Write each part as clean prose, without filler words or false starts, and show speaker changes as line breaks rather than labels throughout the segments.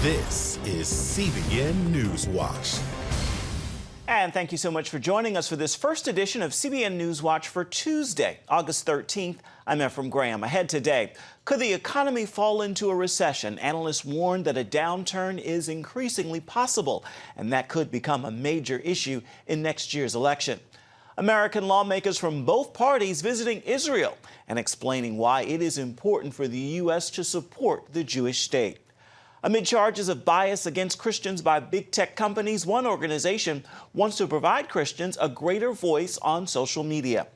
This is CBN NewsWatch.
And thank you so much for joining us for this first edition of CBN NewsWatch for Tuesday, August 13th. I'm Ephraim Graham. Ahead today, could the economy fall into a recession? Analysts warn that a downturn is increasingly possible, and that could become a major issue in next year's election. American lawmakers from both parties visiting Israel and explaining why it is important for the U.S. to support the Jewish state. Amid charges of bias against Christians by big tech companies, one organization wants to provide Christians a greater voice on social media.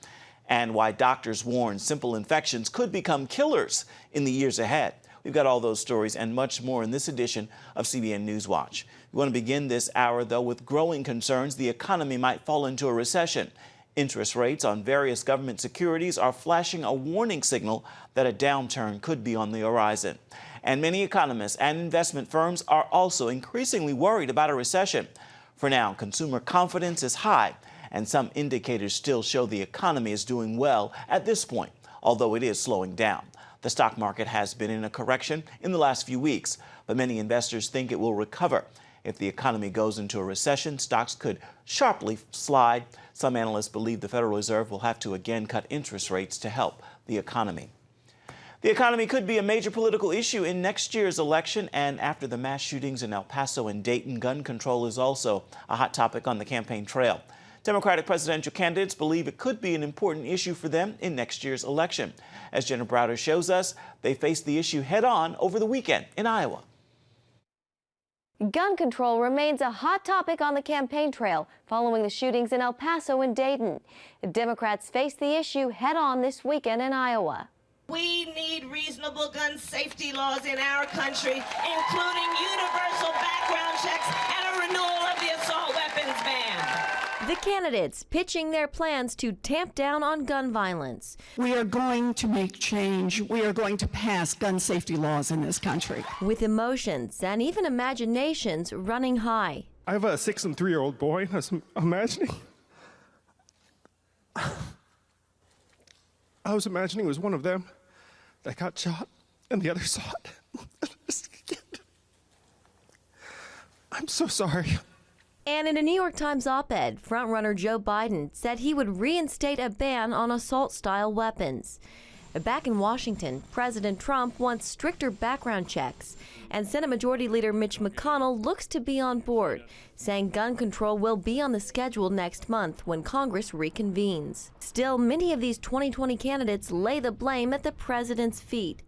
And why doctors warn simple infections could become killers in the years ahead. We've got all those stories and much more in this edition of CBN NewsWatch. We want to begin this hour, though, with growing concerns the economy might fall into a recession. Interest rates on various government securities are flashing a warning signal that a downturn could be on the horizon. And many economists and investment firms are also increasingly worried about a recession. For now, consumer confidence is high, and some indicators still show the economy is doing well at this point, although it is slowing down. The stock market has been in a correction in the last few weeks, but many investors think it will recover. If the economy goes into a recession, stocks could sharply slide. Some analysts believe the Federal Reserve will have to again cut interest rates to help the economy. The economy could be a major political issue in next year's election, and after the mass shootings in El Paso and Dayton, gun control is also a hot topic on the campaign trail. Democratic presidential candidates believe it could be an important issue for them in next year's election. As Jenna Browder shows us, they faced the issue head-on over the weekend in Iowa.
Gun control remains a hot topic on the campaign trail following the shootings in El Paso and Dayton. Democrats faced the issue head-on this weekend in Iowa.
We need reasonable gun safety laws in our country, including universal background checks and a renewal of the assault weapons ban.
The candidates pitching their plans to tamp down on gun violence.
We are going to make change. We are going to pass gun safety laws in this country.
With emotions and even imaginations running high.
I have a 6- and 3-year-old boy. I was imagining it was one of them that got shot and the other saw it. I'm so sorry.
And in a New York Times op-ed, frontrunner Joe Biden said he would reinstate a ban on assault-style weapons. Back in Washington, President Trump wants stricter background checks, and Senate Majority Leader Mitch McConnell looks to be on board, saying gun control will be on the schedule next month when Congress reconvenes. Still, many of these 2020 candidates lay the blame at the president's feet.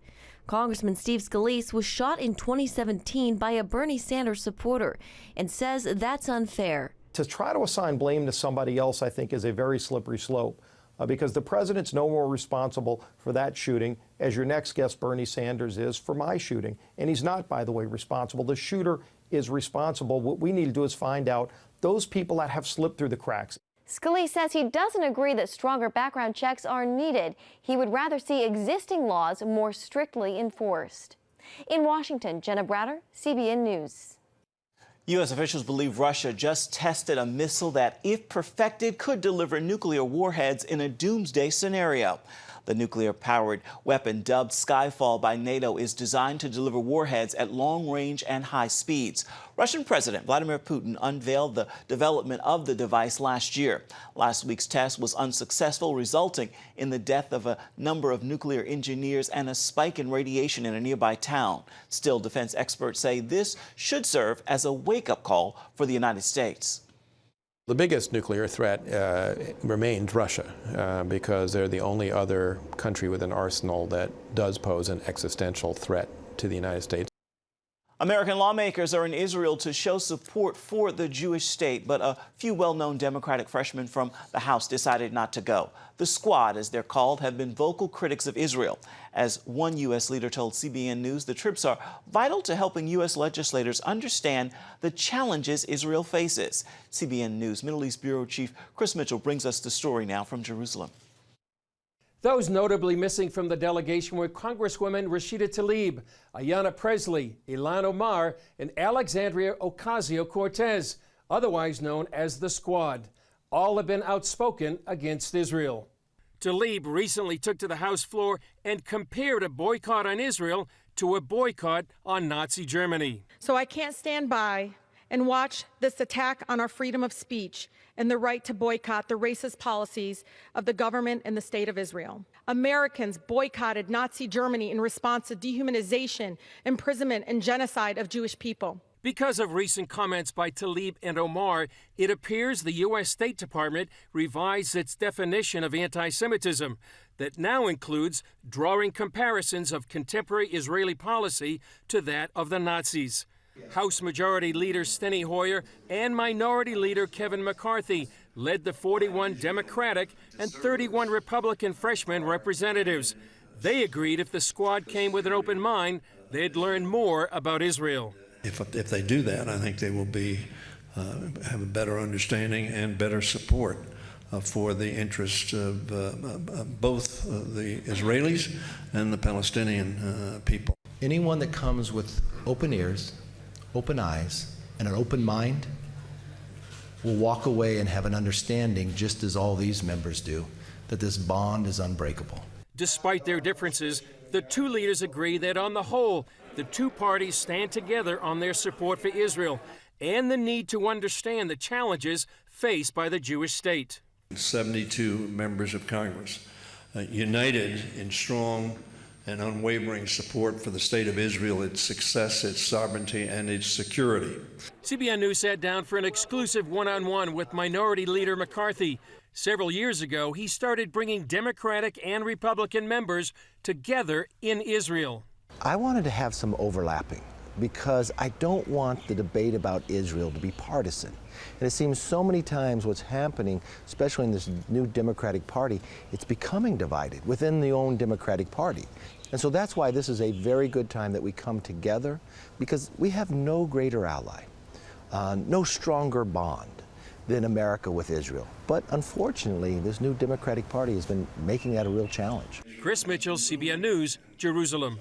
Congressman Steve Scalise was shot in 2017 by a Bernie Sanders supporter and says that's unfair.
To try to assign blame to somebody else, I think, is a very slippery slope. Because the president's no more responsible for that shooting as your next guest, Bernie Sanders, is for my shooting. And he's not, by the way, responsible. The shooter is responsible. What we need to do is find out those people that have slipped through the cracks.
Scalise says he doesn't agree that stronger background checks are needed. He would rather see existing laws more strictly enforced. In Washington, Jenna Browder, CBN News.
U.S. officials believe Russia just tested a missile that, if perfected, could deliver nuclear warheads in a doomsday scenario. The nuclear-powered weapon, dubbed Skyfall by NATO, is designed to deliver warheads at long range and high speeds. Russian President Vladimir Putin unveiled the development of the device last year. Last week's test was unsuccessful, resulting in the death of a number of nuclear engineers and a spike in radiation in a nearby town. Still, defense experts say this should serve as a wake-up call for the United States.
The biggest nuclear threat remains Russia because they're the only other country with an arsenal that does pose an existential threat to the United States.
American lawmakers are in Israel to show support for the Jewish state, but a few well-known Democratic freshmen from the House decided not to go. The Squad, as they're called, have been vocal critics of Israel. As one U.S. leader told CBN News, the trips are vital to helping U.S. legislators understand the challenges Israel faces. CBN News Middle East Bureau Chief Chris Mitchell brings us the story now from Jerusalem.
Those notably missing from the delegation were Congresswomen Rashida Tlaib, Ayanna Presley, Ilhan Omar, and Alexandria Ocasio-Cortez, otherwise known as the Squad. All have been outspoken against Israel. Tlaib recently took to the House floor and compared a boycott on Israel to a boycott on Nazi Germany.
So I can't stand by and watch this attack on our freedom of speech and the right to boycott the racist policies of the government and the state of Israel. Americans boycotted Nazi Germany in response to dehumanization, imprisonment, and genocide of Jewish people.
Because of recent comments by Tlaib and Omar, it appears the U.S. State Department revised its definition of anti-Semitism that now includes drawing comparisons of contemporary Israeli policy to that of the Nazis. House Majority Leader Steny Hoyer and Minority Leader Kevin McCarthy led the 41 Democratic and 31 Republican freshman representatives. They agreed if the squad came with an open mind, they'd learn more about Israel.
If they do that, I think they will have a better understanding and better support for the interests of both the Israelis and the Palestinian people.
Anyone that comes with open ears, open eyes, and an open mind will walk away and have an understanding, just as all these members do, that this bond is unbreakable.
Despite their differences, the two leaders agree that on the whole, the two parties stand together on their support for Israel and the need to understand the challenges faced by the Jewish state.
72 members of Congress united in strong and unwavering support for the state of Israel, its success, its sovereignty, and its security.
CBN News sat down for an exclusive one-on-one with Minority Leader McCarthy. Several years ago, he started bringing Democratic and Republican members together in Israel.
I wanted to have some overlapping because I don't want the debate about Israel to be partisan. And it seems so many times what's happening, especially in this new Democratic Party, it's becoming divided within the own Democratic Party. And so that's why this is a very good time that we come together, because we have no greater ally, no stronger bond than America with Israel. But unfortunately, this new Democratic Party has been making that a real challenge.
Chris Mitchell, CBN News, Jerusalem.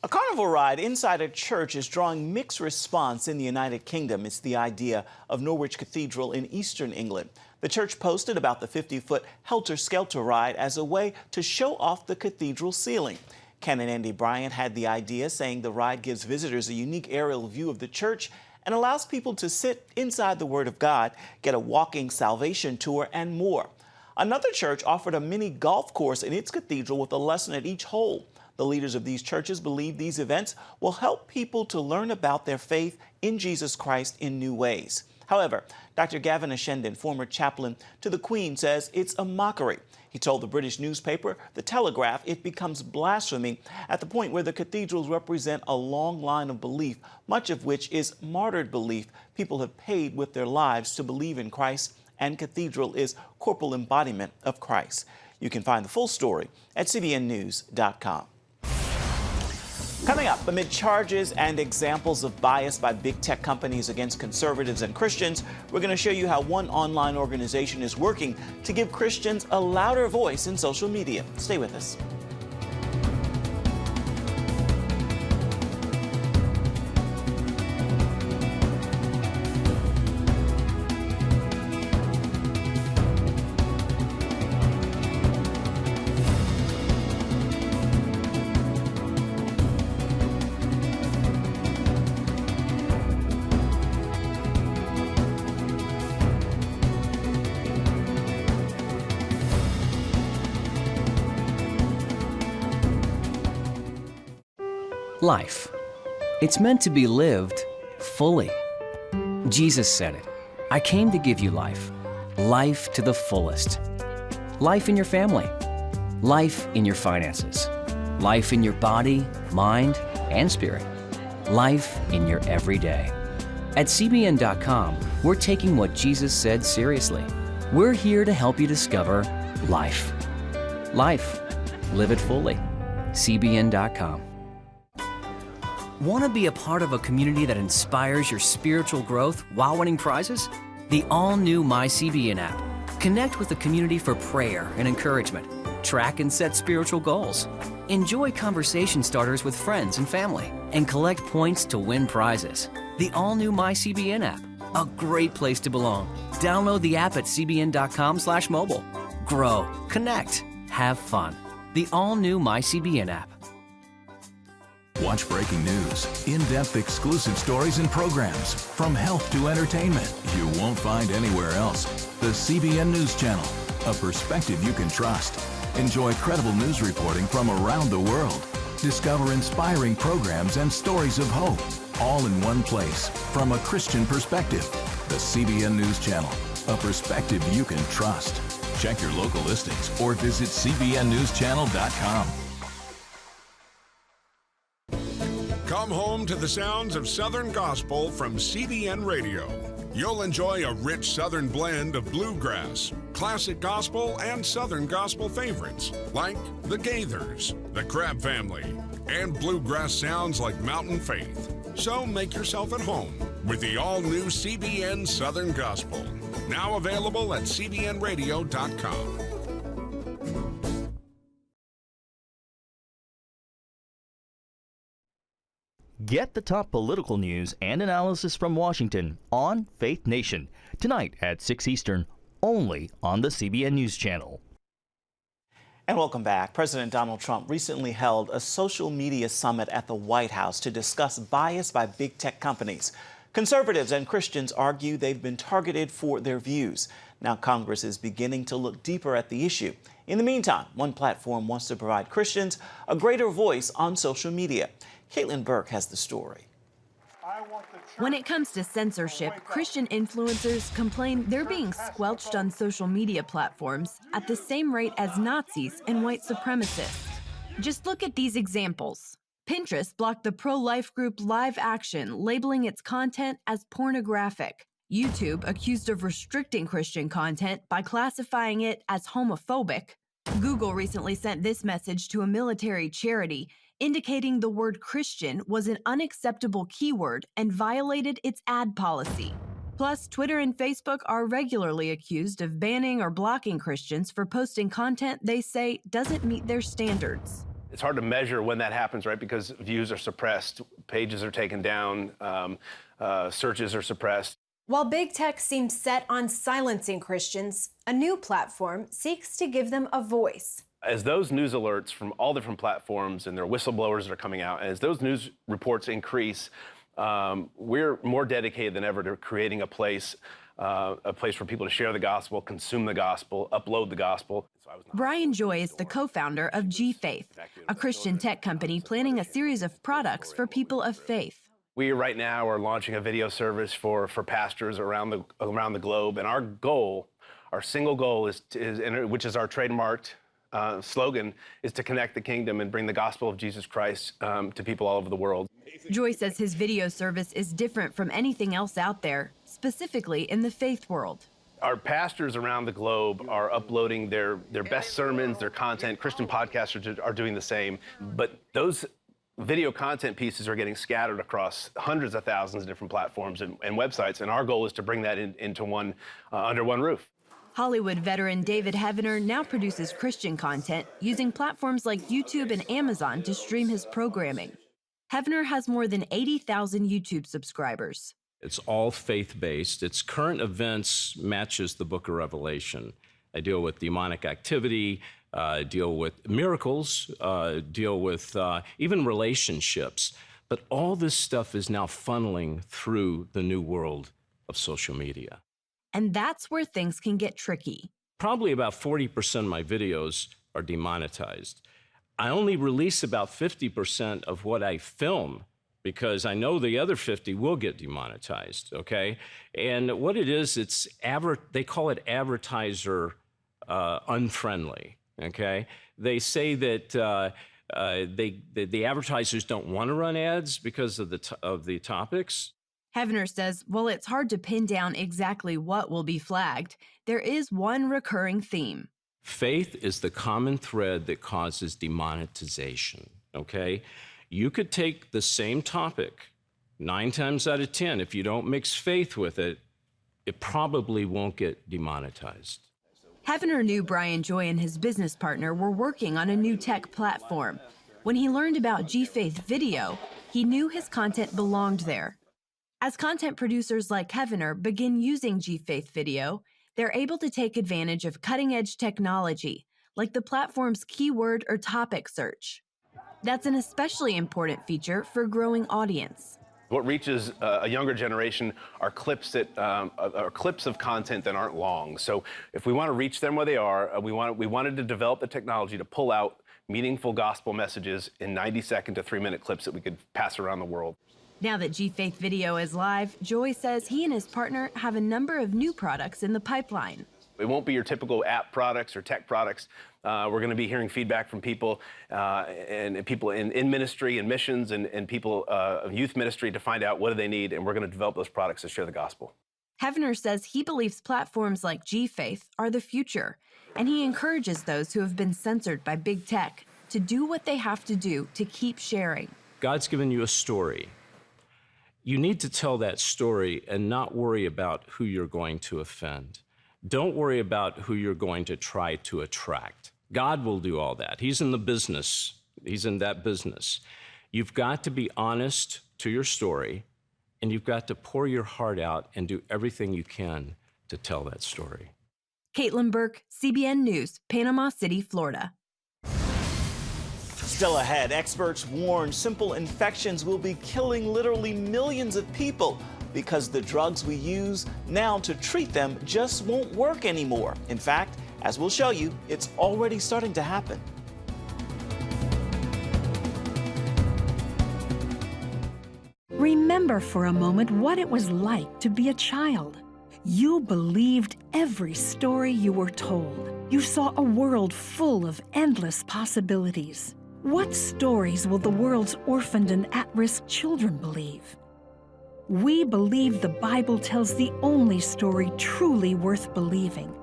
A carnival ride inside a church is drawing mixed response in the United Kingdom. It's the idea of Norwich Cathedral in eastern England. The church posted about the 50-foot helter-skelter ride as a way to show off the cathedral ceiling. Canon Andy Bryant had the idea, saying the ride gives visitors a unique aerial view of the church and allows people to sit inside the Word of God, get a walking salvation tour, and more. Another church offered a mini golf course in its cathedral with a lesson at each hole. The leaders of these churches believe these events will help people to learn about their faith in Jesus Christ in new ways. However, Dr. Gavin Ashenden, former chaplain to the Queen, says it's a mockery. He told the British newspaper, The Telegraph, it becomes blasphemy at the point where the cathedrals represent a long line of belief, much of which is martyred belief. People have paid with their lives to believe in Christ, and cathedral is corporal embodiment of Christ. You can find the full story at cbnnews.com. Coming up, amid charges and examples of bias by big tech companies against conservatives and Christians, we're going to show you how one online organization is working to give Christians a louder voice in social media. Stay with us.
Life. It's meant to be lived fully. Jesus said it. I came to give you life. Life to the fullest. Life in your family. Life in your finances. Life in your body, mind, and spirit. Life in your everyday. At CBN.com, we're taking what Jesus said seriously. We're here to help you discover life. Life. Live it fully. CBN.com. Want to be a part of a community that inspires your spiritual growth while winning prizes? The all-new MyCBN app. Connect with the community for prayer and encouragement. Track and set spiritual goals. Enjoy conversation starters with friends and family. And collect points to win prizes. The all-new MyCBN app. A great place to belong. Download the app at cbn.com/mobile. Grow, connect, have fun. The all-new MyCBN app.
Watch breaking news, in-depth exclusive stories and programs, from health to entertainment, you won't find anywhere else. The CBN News Channel, a perspective you can trust. Enjoy credible news reporting from around the world. Discover inspiring programs and stories of hope, all in one place, from a Christian perspective. The CBN News Channel, a perspective you can trust. Check your local listings or visit cbnnewschannel.com.
Come home to the sounds of Southern Gospel from CBN Radio. You'll enjoy a rich Southern blend of bluegrass, classic gospel, and Southern gospel favorites like the Gaithers, the Crab Family, and bluegrass sounds like Mountain Faith. So make yourself at home with the all-new CBN Southern Gospel, now available at cbnradio.com.
Get the top political news and analysis from Washington on Faith Nation, tonight at 6 Eastern, only on the CBN News Channel.
And welcome back. President Donald Trump recently held a social media summit at the White House to discuss bias by big tech companies. Conservatives and Christians argue they've been targeted for their views. Now Congress is beginning to look deeper at the issue. In the meantime, one platform wants to provide Christians a greater voice on social media. Caitlin Burke has the story.
When it comes to censorship, Christian influencers complain they're being squelched on social media platforms at the same rate as Nazis and white supremacists. Just look at these examples. Pinterest blocked the pro-life group Live Action, labeling its content as pornographic. YouTube accused of restricting Christian content by classifying it as homophobic. Google recently sent this message to a military charity, indicating the word Christian was an unacceptable keyword and violated its ad policy. Plus, Twitter and Facebook are regularly accused of banning or blocking Christians for posting content they say doesn't meet their standards.
It's hard to measure when that happens, right? Because views are suppressed, pages are taken down, searches are suppressed.
While big tech seems set on silencing Christians, a new platform seeks to give them a voice.
As those news alerts from all different platforms and their whistleblowers that are coming out, as those news reports increase, we're more dedicated than ever to creating a place for people to share the gospel, consume the gospel, upload the gospel.
Brian Joy is the co-founder of G-Faith, a Christian tech company planning a series of products for people of faith.
We right now are launching a video service for pastors around the globe, and our goal, our single goal which is our trademarked slogan, is to connect the kingdom and bring the gospel of Jesus Christ to people all over the world.
Joy says his video service is different from anything else out there, specifically in the faith world.
Our pastors around the globe are uploading their best sermons, their content. Christian podcasters are doing the same, but those video content pieces are getting scattered across hundreds of thousands of different platforms and websites, and our goal is to bring that into one under one roof.
Hollywood veteran David Heavener now produces Christian content using platforms like YouTube and Amazon to stream his programming. Heavener has more than 80,000 YouTube subscribers.
It's all faith-based. Its current events matches the book of Revelation. I deal with demonic activity, deal with miracles, deal with even relationships. But all this stuff is now funneling through the new world of social media.
And that's where things can get tricky.
Probably about 40% of my videos are demonetized. I only release about 50% of what I film because I know the other 50 will get demonetized, okay? And what it is, they call it advertiser unfriendly, okay? They say that the advertisers don't want to run ads because of the topics.
Heavener says, while it's hard to pin down exactly what will be flagged, there is one recurring theme.
Faith is the common thread that causes demonetization, okay? You could take the same topic 9 times out of 10. If you don't mix faith with it, it probably won't get demonetized.
Heavener knew Brian Joy and his business partner were working on a new tech platform. When he learned about G-Faith Video, he knew his content belonged there. As content producers like Heavener begin using G-Faith Video, they're able to take advantage of cutting-edge technology, like the platform's keyword or topic search. That's an especially important feature for a growing audience.
What reaches a younger generation are clips of content that aren't long. So if we want to reach them where they are, we wanted to develop the technology to pull out meaningful gospel messages in 90-second to 3-minute clips that we could pass around the world.
Now that G-Faith Video is live, Joy says he and his partner have a number of new products in the pipeline.
It won't be your typical app products or tech products. We're going to be hearing feedback from people and people in ministry and missions and people of youth ministry to find out what do they need, and we're going to develop those products to share the gospel.
Hefner says he believes platforms like G-Faith are the future, and he encourages those who have been censored by big tech to do what they have to do to keep sharing.
God's given you a story. You need to tell that story and not worry about who you're going to offend. Don't worry about who you're going to try to attract. God will do all that. He's in the business. He's in that business. You've got to be honest to your story, and you've got to pour your heart out and do everything you can to tell that story.
Caitlin Burke, CBN News, Panama City, Florida.
Still ahead, experts warn simple infections will be killing literally millions of people because the drugs we use now to treat them just won't work anymore. In fact, as we'll show you, it's already starting to happen.
Remember for a moment what it was like to be a child. You believed every story you were told. You saw a world full of endless possibilities. What stories will the world's orphaned and at-risk children believe? We believe the Bible tells the only story truly worth believing.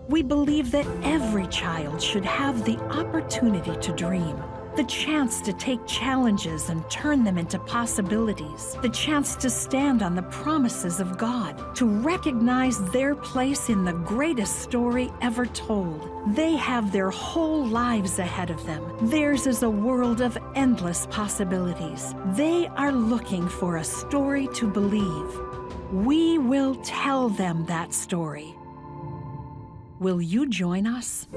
We believe that every child should have the opportunity to dream, the chance to take challenges and turn them into possibilities, the chance to stand on the promises of God, to recognize their place in the greatest story ever told. They have their whole lives ahead of them. Theirs is a world of endless possibilities. They are looking for a story to believe. We will tell them that story. Will you join us?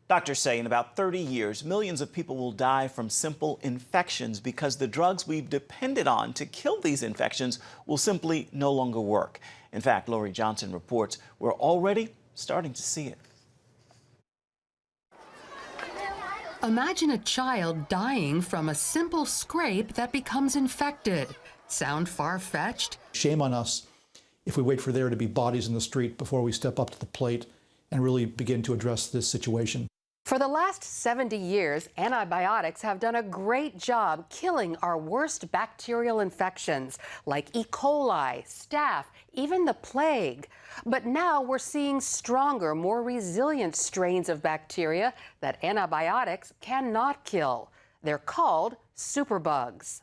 Doctors say in about 30 years, millions of people will die from simple infections because the drugs we've depended on to kill these infections will simply no longer work. In fact, Lori Johnson reports we're already starting to see it.
Imagine a child dying from a simple scrape that becomes infected. Sound far-fetched?
Shame on us if we wait for there to be bodies in the street before we step up to the plate and really begin to address this situation.
For the last 70 years, antibiotics have done a great job killing our worst bacterial infections like E. coli, staph, even the plague. But now we're seeing stronger, more resilient strains of bacteria that antibiotics cannot kill. They're called superbugs.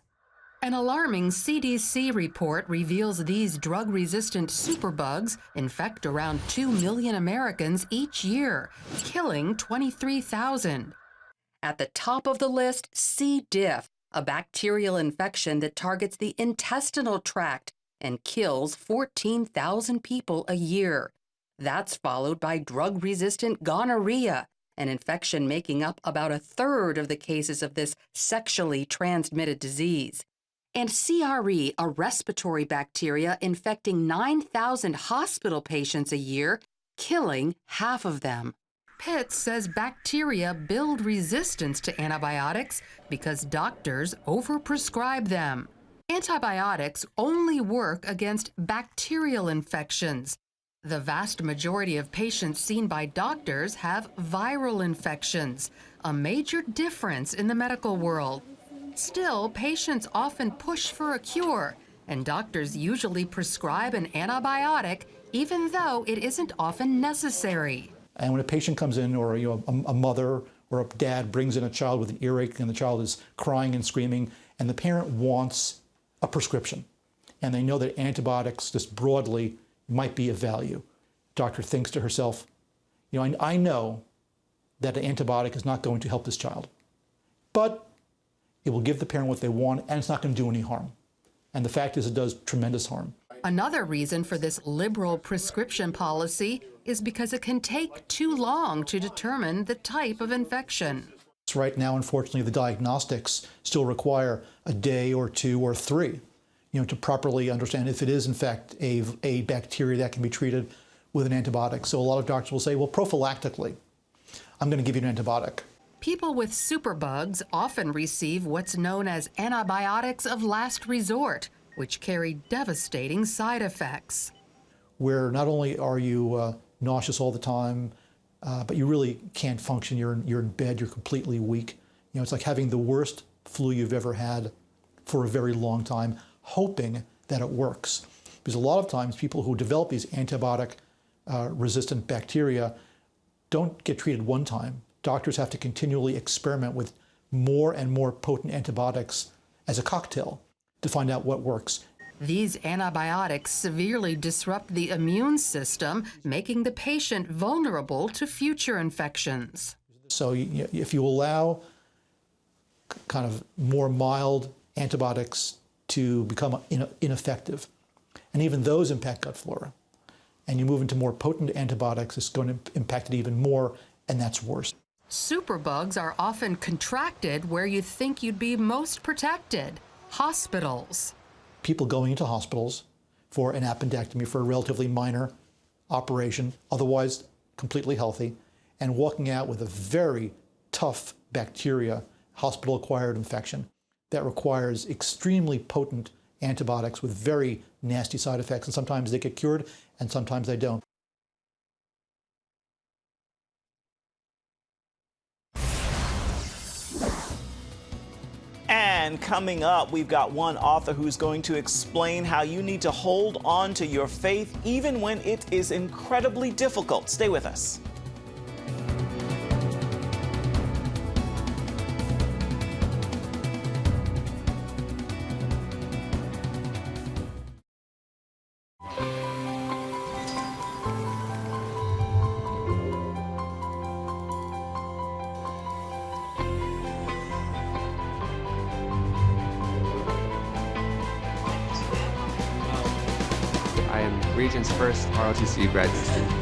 An alarming CDC report reveals these drug-resistant superbugs infect around 2 million Americans each year, killing 23,000. At the top of the list, C. diff, a bacterial infection that targets the intestinal tract and kills 14,000 people a year. That's followed by drug-resistant gonorrhea, an infection making up about 1/3 of the cases of this sexually transmitted disease.
and CRE, a respiratory bacteria infecting 9,000 hospital patients a year, killing half of them. Pitts says bacteria build resistance to antibiotics because doctors overprescribe them. Antibiotics only work against bacterial infections. The vast majority of patients seen by doctors have viral infections, a major difference in the medical world. Still, patients often push for a cure, and doctors usually prescribe an antibiotic even though it isn't often necessary.
And when a patient comes in, or a mother or a dad brings in a child with an earache and the child is crying and screaming, and the parent wants a prescription, and they know that antibiotics just broadly might be of value. Doctor thinks to herself, I know that an antibiotic is not going to help this child, but it will give the parent what they want, and it's not going to do any harm. And the fact is, it does tremendous harm.
Another reason for this liberal prescription policy is because it can take too long to determine the type of infection.
Right now, unfortunately, the diagnostics still require a day or 2 or 3, to properly understand if it is, in fact, a bacteria that can be treated with an antibiotic. So a lot of doctors will say, well, prophylactically, I'm going to give you an antibiotic.
People with superbugs often receive what's known as antibiotics of last resort, which carry devastating side effects.
Where not only are you nauseous all the time, but you really can't function. You're in bed, you're completely weak. It's like having the worst flu you've ever had for a very long time, hoping that it works. Because a lot of times people who develop these antibiotic resistant bacteria don't get treated one time. Doctors have to continually experiment with more and more potent antibiotics as a cocktail to find out what works.
These antibiotics severely disrupt the immune system, making the patient vulnerable to future infections.
So if you allow kind of more mild antibiotics to become ineffective, and even those impact gut flora, and you move into more potent antibiotics, it's going to impact it even more, and that's worse.
Superbugs are often contracted where you think you'd be most protected, hospitals.
People going into hospitals for an appendectomy, for a relatively minor operation, otherwise completely healthy, and walking out with a very tough bacteria, hospital-acquired infection that requires extremely potent antibiotics with very nasty side effects, and sometimes they get cured and sometimes they don't.
And coming up, we've got one author who's going to explain how you need to hold on to your faith even when it is incredibly difficult. Stay with us.
I am Region's first ROTC graduate student.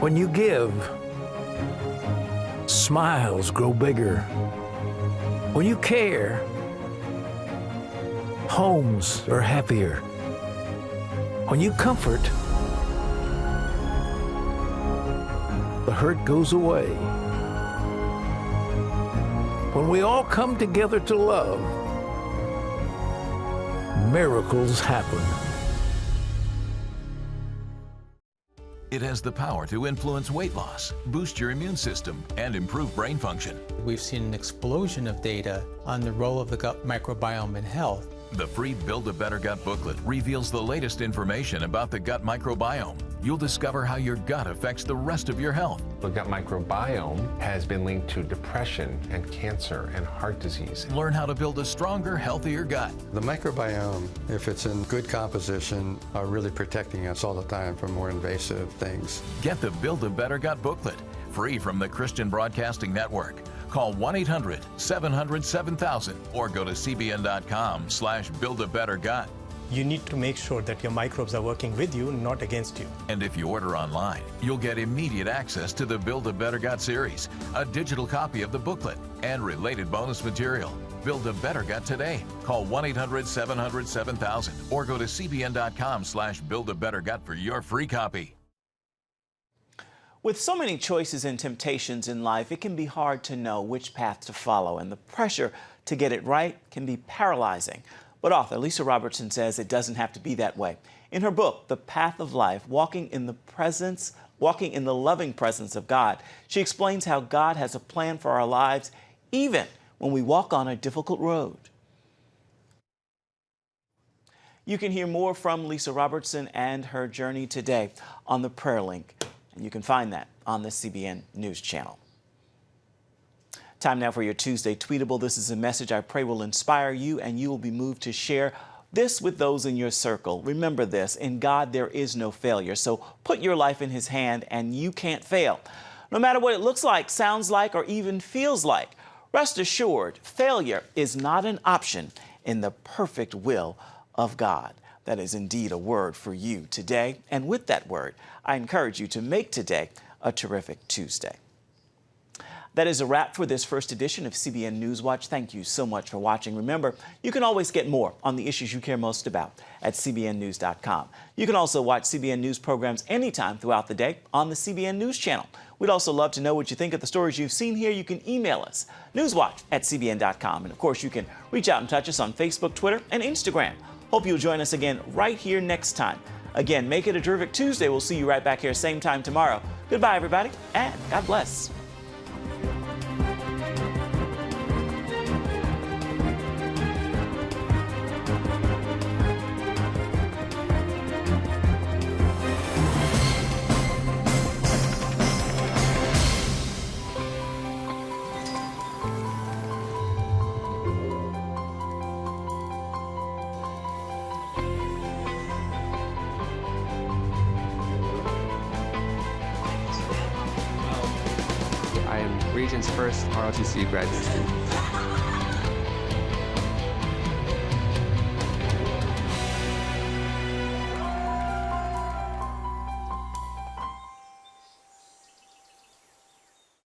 When you give, smiles grow bigger. When you care, Homes are happier. When you comfort, the hurt goes away. When we all come together to love, miracles happen.
It has the power to influence weight loss, boost your immune system, and improve brain function.
We've seen an explosion of data on the role of the gut microbiome in health.
The free Build a Better Gut booklet reveals the latest information about the gut microbiome. You'll discover how your gut affects the rest of your health.
The gut microbiome has been linked to depression and cancer and heart disease.
Learn how to build a stronger, healthier gut.
The microbiome, if it's in good composition, are really protecting us all the time from more invasive things.
Get the Build a Better Gut booklet, free from the Christian Broadcasting Network. Call 1-800-700-7000 or go to cbn.com/buildabettergut.
You need to make sure that your microbes are working with you, not against you.
And if you order online, you'll get immediate access to the Build a Better Gut series, a digital copy of the booklet, and related bonus material. Build a Better Gut today. Call 1-800-700-7000 or go to cbn.com/buildabettergut for your free copy.
With so many choices and temptations in life, it can be hard to know which path to follow, and the pressure to get it right can be paralyzing. But author Lisa Robertson says it doesn't have to be that way. In her book, The Path of Life, Walking in the Loving Presence of God, she explains how God has a plan for our lives, even when we walk on a difficult road. You can hear more from Lisa Robertson and her journey today on the prayer link. And you can find that on the CBN News channel. Time now for your Tuesday Tweetable. This is a message I pray will inspire you, and you will be moved to share this with those in your circle. Remember this, in God there is no failure. So put your life in His hand and you can't fail. No matter what it looks like, sounds like, or even feels like, rest assured, failure is not an option in the perfect will of God. That is indeed a word for you today. And with that word, I encourage you to make today a terrific Tuesday. That is a wrap for this first edition of CBN NewsWatch. Thank you so much for watching. Remember, you can always get more on the issues you care most about at cbnnews.com. You can also watch CBN News programs anytime throughout the day on the CBN News channel. We'd also love to know what you think of the stories you've seen here. You can email us, newswatch@cbn.com. And of course, you can reach out and touch us on Facebook, Twitter, and Instagram. Hope you'll join us again right here next time. Again, make it a terrific Tuesday. We'll see you right back here same time tomorrow. Goodbye, everybody, and God bless.
Region's first ROTC graduate student.